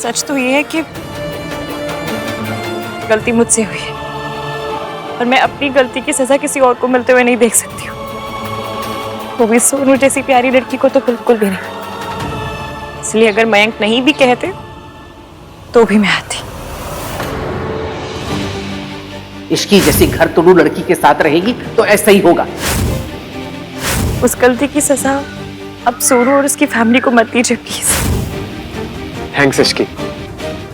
सच तो ये है कि गलती मुझसे हुई है और मैं अपनी गलती की सजा किसी और को मिलते हुए नहीं देख सकती हूँ, वो भी सोनू जैसी प्यारी लड़की को तो बिल्कुल भी नहीं। इसलिए अगर मयंक नहीं भी कहते तो भी मैं आती। इसकी जैसी घर तोड़ू लड़की के साथ रहेगी तो ऐसा ही होगा। उस गलती की सजा अब सोनू और उसकी फैमिली को मत दीजिए please. Thanks Ishki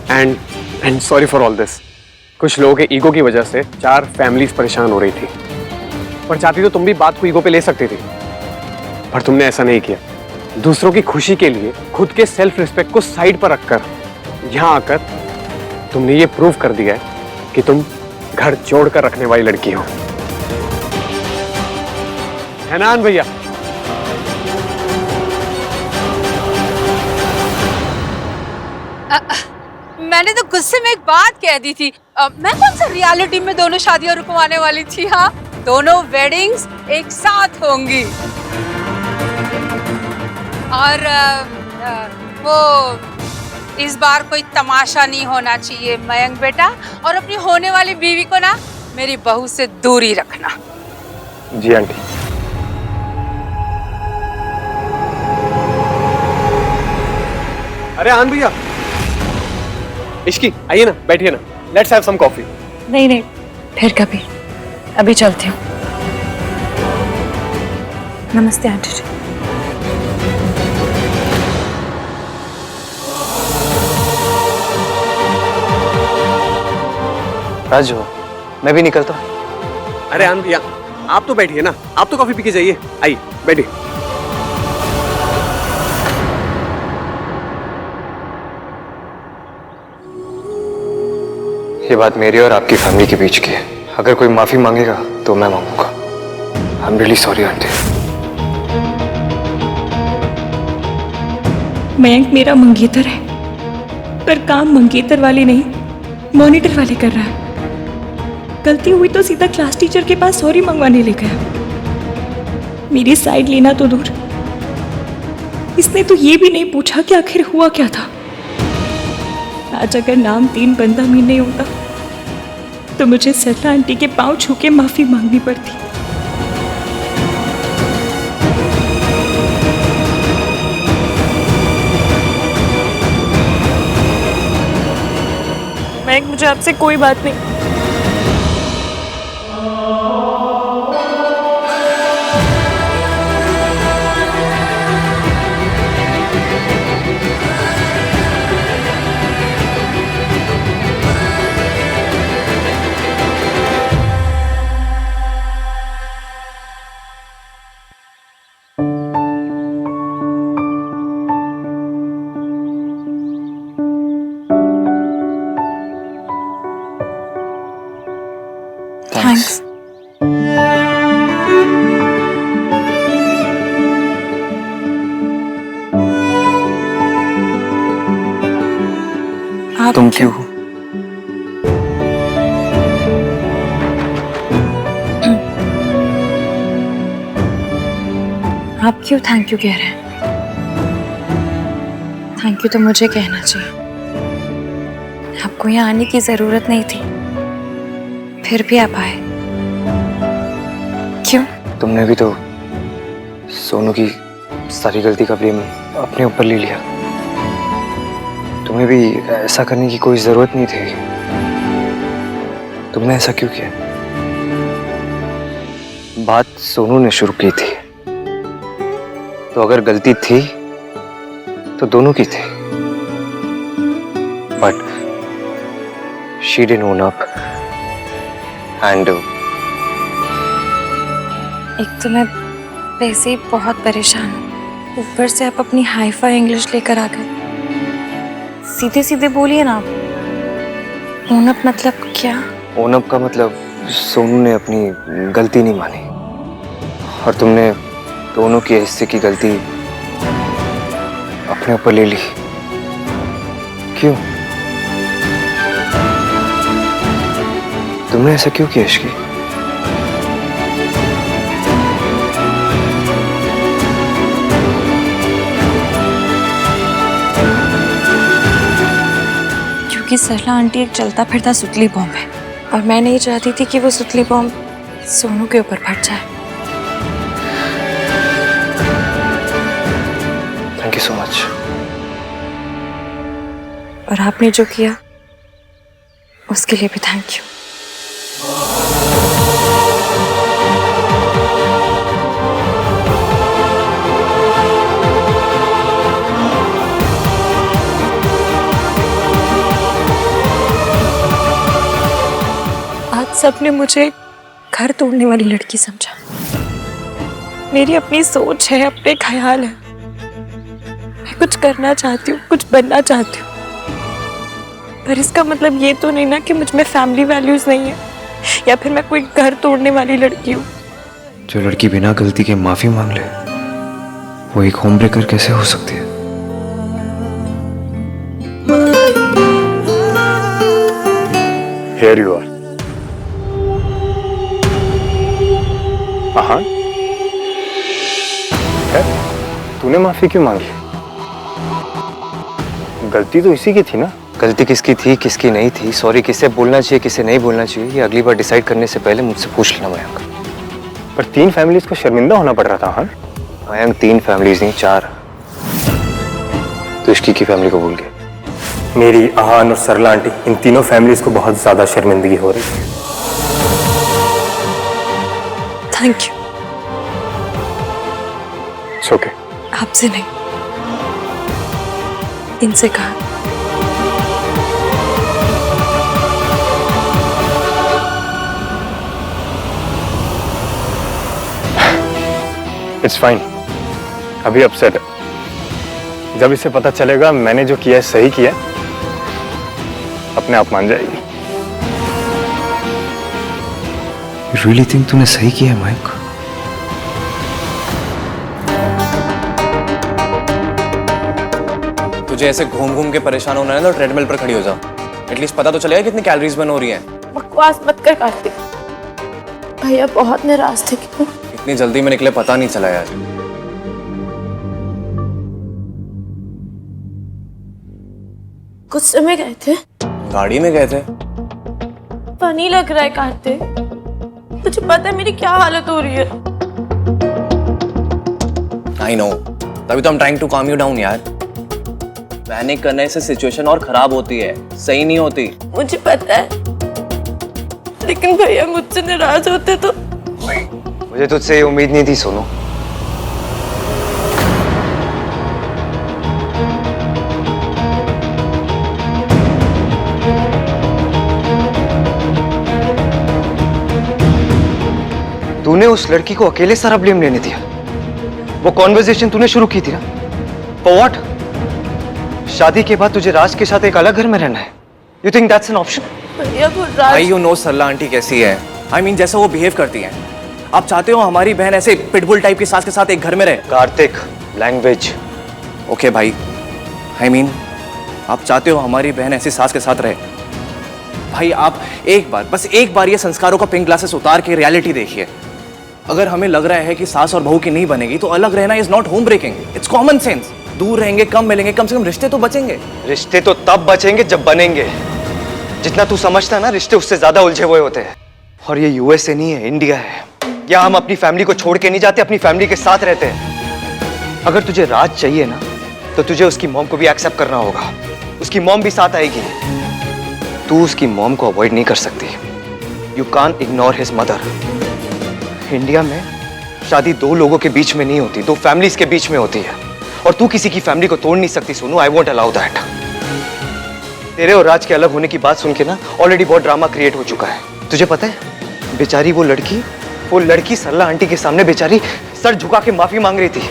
and sorry for all this. कुछ लोगों के ईगो की वजह से 4 फैमिलीज परेशान हो रही थी, पर चाहती तो तुम भी बात को ईगो पे ले सकती थी, पर तुमने ऐसा नहीं किया। दूसरों की खुशी के लिए खुद के सेल्फ रिस्पेक्ट को साइड पर रखकर यहाँ आकर तुमने ये प्रूव कर दिया है कि तुम घर जोड़कर रखने वाली लड़की हो, है ना आन भैया? मैंने तो गुस्से में एक बात कह दी थी। मैं कौन सा रियलिटी में दोनों शादियां रुकवाने वाली थी। हाँ, दोनों वेडिंग्स एक साथ होंगी। और वो इस बार कोई तमाशा नहीं होना चाहिए मयंक बेटा, और अपनी होने वाली बीवी को ना मेरी बहू से दूरी रखना। जी आंटी। अरे आन भैया, इश्की आइए ना, बैठिए ना, लेट्स हैव सम कॉफी। नहीं नहीं, फिर कभी, अभी चलती हूँ। नमस्ते आंटी जी। राजू, मैं भी निकलता हूँ। अरे आन भैया, आप तो बैठिए ना, आप तो कॉफी पी के जाइए। आइए बैठिए। ये बात मेरी और आपकी फैमिली के बीच की है। अगर कोई माफी मांगेगा तो मैं मांगूंगा। I am really sorry aunty. Mayank मेरा मंगेतर है, पर काम मंगेतर वाले नहीं, मॉनिटर वाले कर रहा है। गलती हुई तो सीधा क्लास टीचर के पास सॉरी मंगवाने ले गया। मेरी साइड लेना तो दूर, इसने तो ये भी नहीं पूछा कि आखिर हुआ क्या था। आज अगर नाम 3 बंदा मीन नहीं होता तो मुझे सरला आंटी के पांव छू के माफी मांगनी पड़ती। मयंक, मुझे आपसे कोई बात नहीं। थैंक्स। तुम क्यों? आप क्यों थैंक यू कह रहे हैं? थैंक यू तो मुझे कहना चाहिए। आपको यहाँ आने की जरूरत नहीं थी, फिर भी आप आए। क्यों? तुमने भी तो सोनू की सारी गलती का ब्लेम अपने ऊपर ले लिया। तुम्हें भी ऐसा करने की कोई जरूरत नहीं थी। तुमने ऐसा क्यों किया? बात सोनू ने शुरू की थी, तो अगर गलती थी तो दोनों की थी। But she didn't own up and एक तो मैं वैसे ही बहुत परेशान हूँ, ऊपर से आप अपनी हाई-फाई इंग्लिश लेकर आ गए। सीधे सीधे बोलिए ना आप। ओन अप मतलब क्या? ओन अप का मतलब सोनू ने अपनी गलती नहीं मानी और तुमने दोनों के हिस्से की गलती अपने ऊपर ले ली। क्यों? तुमने ऐसा क्यों किया इश्की? क्योंकि सरला आंटी एक चलता फिरता सुतली बॉम्ब है और मैं नहीं चाहती थी कि वो सुतली बॉम्ब सोनू के ऊपर फट जाए। Thank you so much. और आपने जो किया उसके लिए भी थैंक यू। आज सबने मुझे घर तोड़ने वाली लड़की समझा। मेरी अपनी सोच है, अपने ख्याल है, मैं कुछ करना चाहती हूँ, कुछ बनना चाहती हूँ, पर इसका मतलब ये तो नहीं ना कि मुझ में फैमिली वैल्यूज नहीं है या फिर मैं कोई घर तोड़ने वाली लड़की हूँ। जो लड़की बिना गलती के माफी मांग ले वो एक होम ब्रेकर कैसे हो सकती है? Here you are. हाँ, तूने माफी क्यों मांगी? गलती तो इसी की थी ना। गलती किसकी थी किसकी नहीं थी, सॉरी किसे बोलना चाहिए किसे नहीं बोलना चाहिए, ये अगली बार डिसाइड करने से पहले मुझसे पूछ लेना मयंक। पर 3 फैमिलीज को शर्मिंदा होना पड़ रहा था। हाँ मयंक 3 फैमिलीज नहीं 4। तो इश्की की फैमिली को भूल गए। मेरी, आहान और सरला आंटी, इन तीनों फैमिलीज को बहुत ज्यादा शर्मिंदगी हो रही है। Thank you. It's okay. आपसे नहीं, इनसे कहा। It's fine. अभी अपसेट है। जब इसे पता चलेगा मैंने जो किया है सही किया है, अपने आप मान जाएगी। You really think तूने सही किया है मयंक? तुझे ऐसे घूम घूम के परेशान होना है तो ट्रेडमिल पर खड़ी हो जा। एटलीस्ट पता तो चलेगा कितनी कैलोरीज बर्न हो रही हैं। बकवास मत कर कार्तिक, भैया बहुत नाराज थे क्यों? इतनी जल्दी में निकले पता नहीं चला यार। गुस्से में गए थे? गाड़ी में गए थे। फनी लग रहा है कार्तिक, तुझे पता है मेरी क्या हालत हो रही है। आई नो, तभी तो I'm trying to calm you down यार। पैनिक करने से सिचुएशन और खराब होती है, सही नहीं होती। मुझे पता है, लेकिन भैया मुझसे नाराज होते तो। मुझे तुझसे ये उम्मीद नहीं थी सोनू। तूने उस लड़की को अकेले सारा ब्लेम लेने दिया। वो कॉन्वर्सेशन तूने शुरू की थी ना, फॉर व्हाट? शादी के बाद तुझे राज के साथ एक अलग घर में रहना है। You think that's an option? भैया वो भाई राज, यू नो सरला आंटी कैसी है। आई मीन जैसा वो बिहेव करती हैं। आप चाहते हो हमारी बहन ऐसे पिटबुल टाइप की सास के साथ एक घर में रहे? कार्तिक, लैंग्वेज। ओके भाई, आई मीन आप चाहते हो हमारी बहन ऐसी सास के साथ रहे? भाई आप एक बार, बस एक बार ये संस्कारों का पिंक ग्लासेस उतार के रियलिटी देखिए। अगर हमें लग रहा है कि सास और बहू की नहीं बनेगी तो अलग रहना is not home breaking, it's common sense. दूर रहेंगे, कम मिलेंगे, कम से कम रिश्ते तो बचेंगे। रिश्ते तो तब बचेंगे जब बनेंगे। जितना तू समझता है ना, रिश्ते उससे ज्यादा उलझे हुए होते हैं। और ये यूएसए नहीं है, इंडिया है। यहाँ हम अपनी फैमिली को छोड़ के नहीं जाते, अपनी फैमिली के साथ रहते हैं। अगर तुझे राज चाहिए ना, तो तुझे उसकी मॉम को भी एक्सेप्ट करना होगा। उसकी मॉम भी साथ आएगी। तू उसकी मॉम को अवॉइड नहीं कर सकती। You can't ignore his mother. India में शादी 2 लोगों के बीच में नहीं होती, 2 फैमिलीज के बीच में होती है। और तू किसी की फैमिली को तोड़ नहीं सकती Sonu. I won't allow that. तेरे और राज के अलग होने की बात सुन के ना ऑलरेडी बहुत ड्रामा क्रिएट हो चुका है। तुझे पता है, बेचारी वो लड़की सरला आंटी के सामने बेचारी सर झुका के माफी मांग रही थी।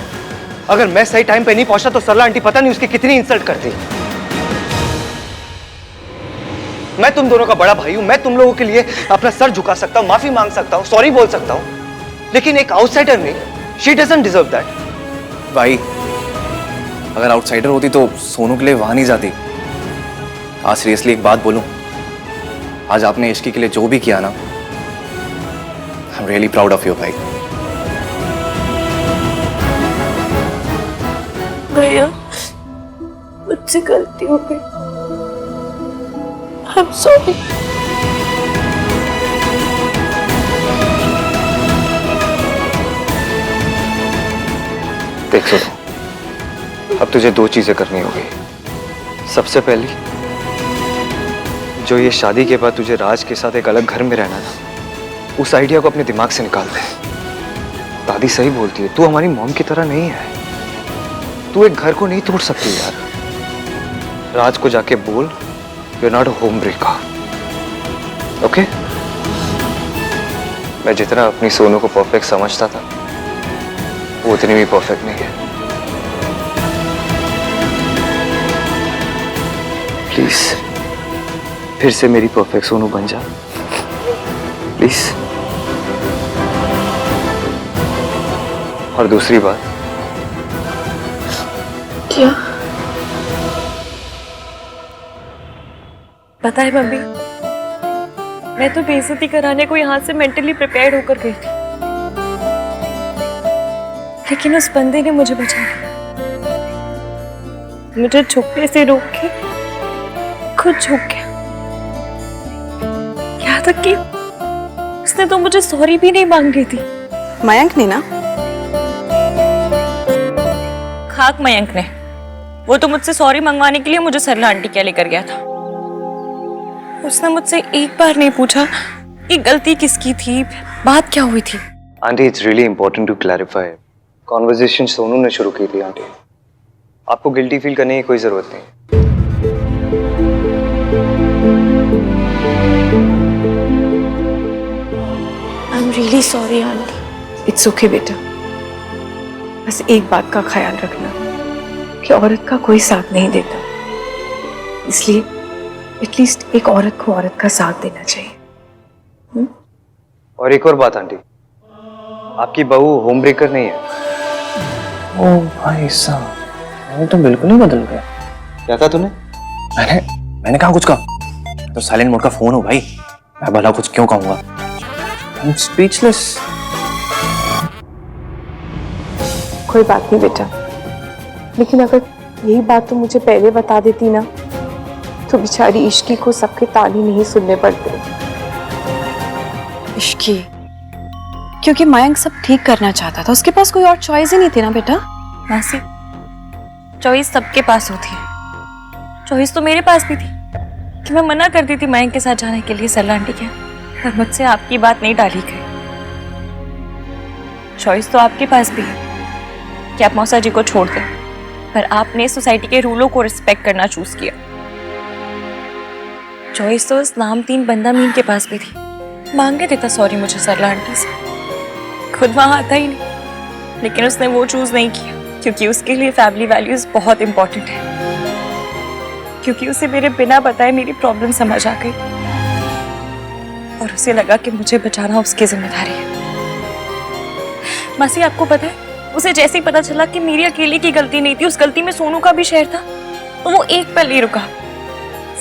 अगर मैं सही टाइम पे नहीं पहुंचा तो सरला आंटी पता नहीं उसकी कितनी इंसल्ट करती। मैं तुम दोनों का बड़ा भाई हूं, मैं तुम लोगों के लिए अपना सर झुका सकता हूं, माफी मांग सकता हूं, सॉरी बोल सकता हूं, लेकिन एक आउटसाइडर नहीं, शी डजंट डिजर्व दैट। भाई अगर आउटसाइडर होती तो सोनू के लिए वहां नहीं जाती। आज सीरियसली एक बात बोलूं, आज आपने इश्की के लिए जो भी किया ना, आई am really proud of you भाई। भैया मुझसे गलती हो गई, I'm sorry. देख सुनो, अब तुझे दो चीजें करनी होगी। सबसे पहली, जो ये शादी के बाद तुझे राज के साथ एक अलग घर में रहना था, उस आइडिया को अपने दिमाग से निकाल दे। दादी सही बोलती है, तू हमारी मॉम की तरह नहीं है। तू एक घर को नहीं तोड़ सकती यार। राज को जाके बोल, you are not a home breaker, okay? मैं जितना अपनी सोनू को परफेक्ट समझता था, वो उतनी भी परफेक्ट नहीं है। प्लीज फिर से मेरी परफेक्ट सोनू बन जा, प्लीज। और दूसरी बात, क्या? पता है मम्मी, मैं तो बेइज्जती कराने को यहाँ से मेंटली प्रिपेयर होकर गई थी, लेकिन उस बंदे ने मुझे बचाया। मुझे झुकने से रोक के खुद झुक गया। यहाँ तक कि उसने तो मुझे सॉरी भी नहीं मांगी थी। मयंक ने ना? खाक मयंक ने। वो तो मुझसे सॉरी मंगवाने के लिए मुझे सरला आंटी क्या लेकर गया था। उसने मुझसे एक बार नहीं पूछा कि गलती किसकी थी, बात क्या हुई थी। Aunty, it's really important to clarify. Conversation Sonu ने शुरू की थी आंटी। आपको गिल्टी फील करने की कोई जरूरत नहीं। I'm really sorry aunty. It's okay बेटा, बस एक बात का ख्याल रखना कि औरत का कोई साथ नहीं देता, इसलिए एटलीस्ट एक औरत को औरत का साथ देना चाहिए। और एक और बात आंटी, आपकी बहू होम ब्रेकर नहीं है। ओ भाई साहब, मैं तो बिल्कुल ही बदल गया। क्या कहा तूने? मैंने कहा कुछ कहा? तो साइलेंट मोड का फोन हो भाई, मैं भला कुछ क्यों कहूंगा? I am speechless. कोई बात नहीं बेटा, लेकिन अगर यही बात तो मुझे पहले बता देती ना, तो बेचारी इश्की को सबके ताने नहीं सुनने पड़ते। इश्की, क्योंकि मयंक सब ठीक करना चाहता था, उसके पास कोई और चॉइस ही नहीं थी ना बेटा। मासी, चॉइस सबके पास होती है। चॉइस तो मेरे पास भी थी कि मैं मना करती थी मयंक के साथ जाने के लिए सरला आंटी के, पर मुझसे आपकी बात नहीं टाली गई। चॉइस तो आपके पास भी है कि आप मौसा जी को छोड़ दें, पर आपने सोसाइटी के रूलों को रिस्पेक्ट करना चूज किया। चॉइस तो उस नामतीन बंदा मीन के पास भी थी, मांगे देता सॉरी मुझे सरला आंटी से, खुद वहां आता ही नहीं। लेकिन उसने वो चूज नहीं किया, क्योंकि उसके लिए फैमिली वैल्यूज बहुत इंपॉर्टेंट है, क्योंकि उसे मेरे बिना बताए मेरी प्रॉब्लम समझ आ गई और उसे लगा कि मुझे बचाना उसकी जिम्मेदारी है। मासी, आपको पता है, उसे जैसे ही पता चला कि मेरी अकेले की गलती नहीं थी, उस गलती में सोनू का भी शेयर था, तो वो एक पल नहीं रुका,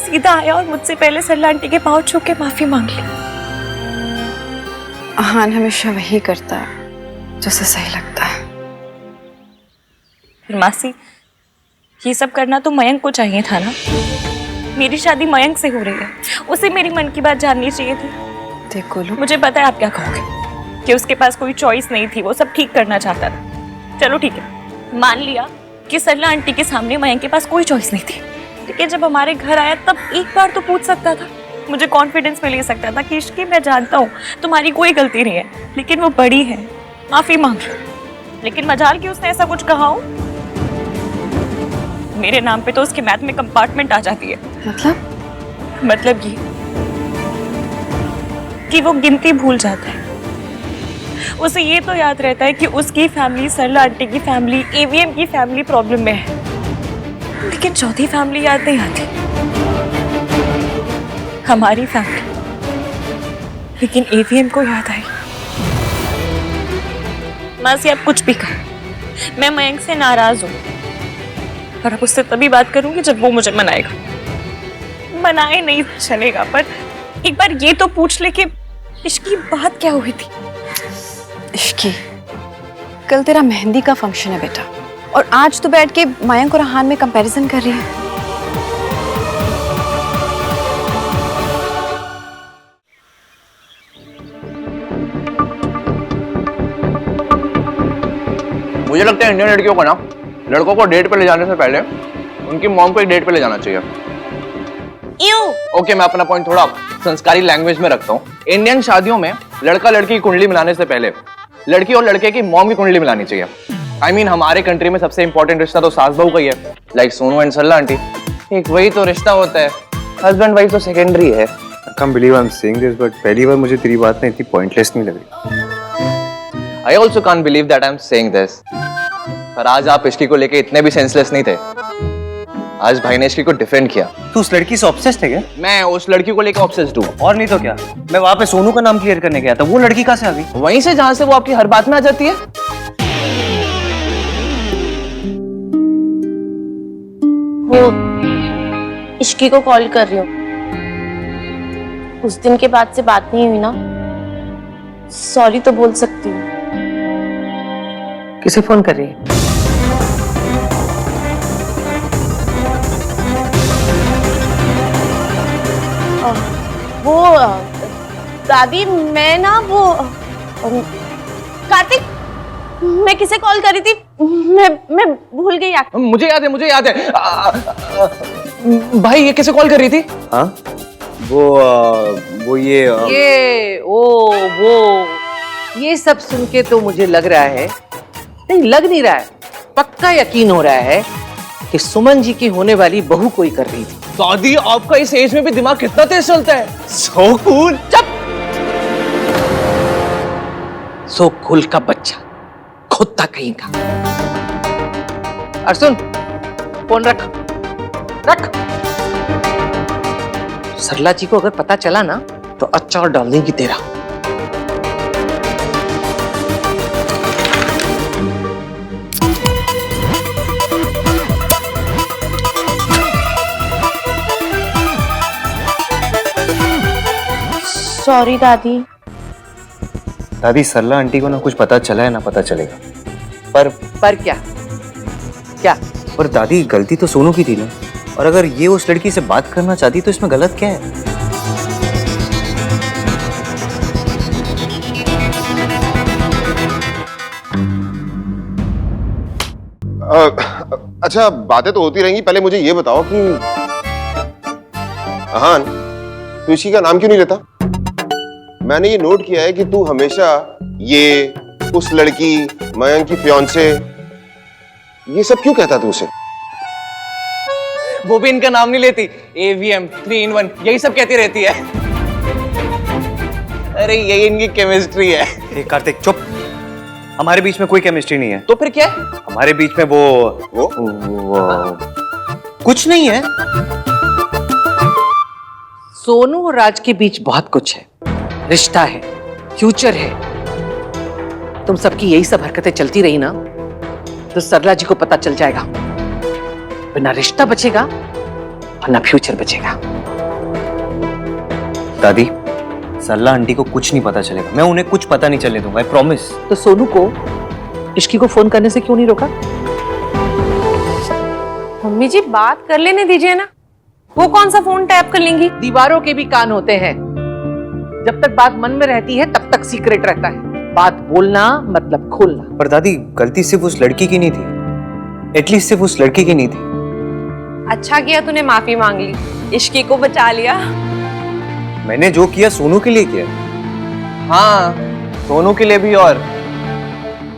सीधा आया और मुझसे पहले सरला आंटी के पांव छू के माफी मांग ली। आहान हमेशा वही करता है जो उसे सही लगता है। फिर मासी, ये सब करना तो मयंक को चाहिए था ना। मेरी शादी मयंक से हो रही है, उसे मेरी मन की बात जाननी चाहिए थी। देख गोलू, मुझे पता है आप क्या कहोगे कि उसके पास कोई चॉइस नहीं थी, वो सब ठीक करना चाहता था। चलो ठीक है, मान लिया कि सरला आंटी के सामने मयंक के पास कोई चॉइस नहीं थी, लेकिन जब हमारे घर आया तब एक बार तो पूछ सकता था, मुझे कॉन्फिडेंस में ले सकता था कि इश्की, मैं जानता हूँ तुम्हारी कोई गलती नहीं है, लेकिन वो बड़ी है, माफी मांग लो। लेकिन मजाल कि उसने ऐसा कुछ कहा हो, मेरे नाम पे तो उसके मैथ में कंपार्टमेंट आ जाती है। मतलब ये कि वो गिनती भूल जाता है। उसे ये तो याद रहता है कि उसकी फैमिली, सरला आंटी की फैमिली, एवीएम की फैमिली प्रॉब्लम में है, लेकिन चौथी फैमिली याद नहीं आती, हमारी फैमिली। लेकिन एवीएम को याद आई। मासी, आप कुछ भी कहो, मैं मयंक से नाराज हूँ और अब उससे तभी बात करूंगी जब वो मुझे मनाएगा। मनाए नहीं चलेगा, पर एक बार ये तो पूछ ले कि इश्की बात क्या हुई थी। इश्की, कल तेरा मेहंदी का फंक्शन है बेटा, और आज तो बैठ के मयंक और आहान में कंपैरिजन कर रही है। मुझे लगता है इंडियन लड़कियों को ना लड़कों को डेट पे ले जाने से पहले उनकी मॉम को एक डेट पे ले जाना चाहिए। ओके, मैं अपना पॉइंट थोड़ा संस्कारी लैंग्वेज में रखता हूँ। इंडियन शादियों में लड़का लड़की की कुंडली मिलाने से पहले लड़की और लड़के की मॉम की कुंडली मिलानी चाहिए। I mean, हमारे कंट्री में सबसे इंपॉर्टेंट रिश्ता तो सास बहू का ही है, लाइक सोनू एंड सल्ला आंटी। एक वही तो रिश्ता होता है, हस्बैंड वाइफ तो सेकेंडरी है। I can't believe I'm saying this, but पहली बार मुझे तेरी बात ना इतनी पॉइंटलेस नहीं लग रही। I also can't believe that I'm saying this। पर आज आप इश्की को लेके इतने भी सेंसलेस नहीं थे। आज भाई ने इश्की को डिफेंड किया। तू उस लड़की से ऑब्सेस्ड है क्या? मैं उस लड़की को लेके ऑब्सेस्ड हूँ। और नहीं तो क्या, मैं वहां पे सोनू का नाम क्लियर करने गया था, वो लड़की कहाँ से आ गई? वहीं से जहां से वो आपकी हर बात में आ जाती है। वो इश्की को कॉल कर रही हूँ। उस दिन के बाद से बात नहीं हुई ना, सॉरी तो बोल सकती हूँ। किसे फोन कर रही है? वो दादी, मैं ना वो कार्तिक, मैं किसे कॉल कर रही थी, मैं भूल गई। मुझे याद है, मुझे याद है। भाई ये किसे कॉल कर रही थी? हाँ, वो ये ये सब सुन के तो मुझे लग रहा है, नहीं लग नहीं रहा है, पक्का यकीन हो रहा है कि सुमन जी की होने वाली बहू कोई कर रही थी। दादी, आपका इस एज में भी दिमाग कितना तेज चलता है। So cool. चुप। सो कूल का बच्चा, खुदा कहीं का। और सुन, फोन रख। सरला जी को अगर पता चला ना तो अचार डाल देगी तेरा। सॉरी दादी। दादी, सरला आंटी को ना कुछ पता चला है ना पता चलेगा, पर क्या? पर दादी गलती तो सोनू की थी ना, और अगर ये उस लड़की से बात करना चाहती तो इसमें गलत क्या है? अच्छा, बातें तो होती रहेंगी, पहले मुझे ये बताओ कि अहान, तू इसी का नाम क्यों नहीं लेता? मैंने ये नोट किया है कि तू हमेशा ये, उस लड़की, मयंक की फियांसे, ये सब क्यों कहता तू उसे? वो भी इनका नाम नहीं लेती। AVM 3 in 1 यही सब कहती रहती है। अरे यही इनकी केमिस्ट्री है। कार्तिक चुप, हमारे बीच में कोई केमिस्ट्री नहीं है। तो फिर क्या है? हमारे बीच में वो कुछ नहीं है। सोनू और राज के बीच बहुत कुछ है, रिश्ता है, फ्यूचर है। तुम सबकी यही सब हरकतें चलती रही ना तो सरला जी को पता चल जाएगा, बिना रिश्ता बचेगा और ना फ्यूचर बचेगा। दादी, सरला आंटी को कुछ नहीं पता चलेगा, मैं उन्हें कुछ पता नहीं चलने दूंगा, आई प्रॉमिस। तो सोनू को इश्की को फोन करने से क्यों नहीं रोका? मम्मी जी, बात कर लेने दीजिए ना, वो कौन सा फोन टैप कर लेंगी? दीवारों के भी कान होते हैं, जब तक बात मन में रहती है तब तक सीक्रेट रहता है। बात बोलना मतलब खोलना। पर दादी, गलती सिर्फ उस लड़की की नहीं थी, एटलीस्ट सिर्फ उस लड़की की नहीं थी। अच्छा किया तूने माफी मांग ली, इश्की को बचा लिया। मैंने जो किया सोनू के लिए किया। हाँ, सोनू के लिए भी और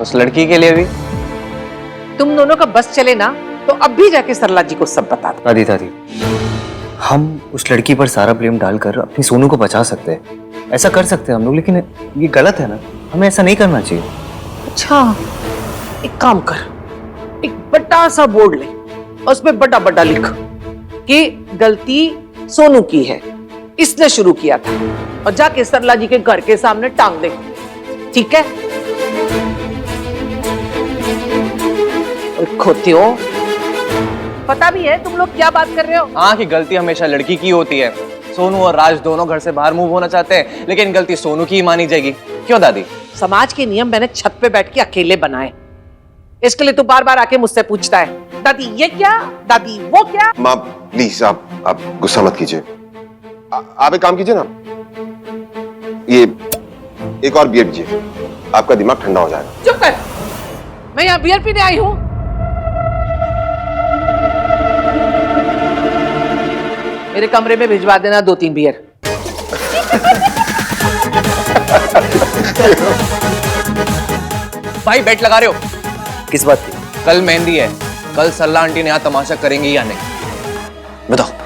उस लड़की के लिए भी। तुम दोनों का बस चले ना तो अब भी जाके सरला जी को सब बता दो। दादी, हम उस लड़की पर सारा ब्लेम डालकर अपनी सोनू को बचा सकते हैं, ऐसा कर सकते हैं हम लोग, लेकिन ये गलत है ना, हमें ऐसा नहीं करना चाहिए। अच्छा, एक काम कर, एक बड़ा सा बोर्ड ले, उसमें बड़ा बड़ा लिख कि गलती सोनू की है, इसने शुरू किया था, और जाके सरला जी के घर के सामने टांग दे। ठीक है? खोतियों, पता भी है तुम लोग क्या बात कर रहे हो। हाँ, कि गलती हमेशा लड़की की होती है। सोनू और राज दोनों घर से बाहर मूव होना चाहते हैं, लेकिन गलती सोनू की ही मानी जाएगी। क्यों दादी? समाज के नियम मैंने छत पे बैठ के अकेले बनाए, इसके लिए तू बार बार आके मुझसे पूछता है, दादी ये क्या, दादी वो क्या। माँ प्लीज, आप गुस्सा मत कीजिए। आप एक काम कीजिए ना, ये एक और बियर पीजिए, आपका दिमाग ठंडा हो जाएगा। चुप कर। मैं यहाँ बियर पीने आई हूँ। मेरे कमरे में भिजवा देना 2-3 बियर। भाई बेट लगा रहे हो किस बात की? कल मेहंदी है, कल सरला आंटी ने यहाँ तमाशा करेंगी या नहीं बताओ?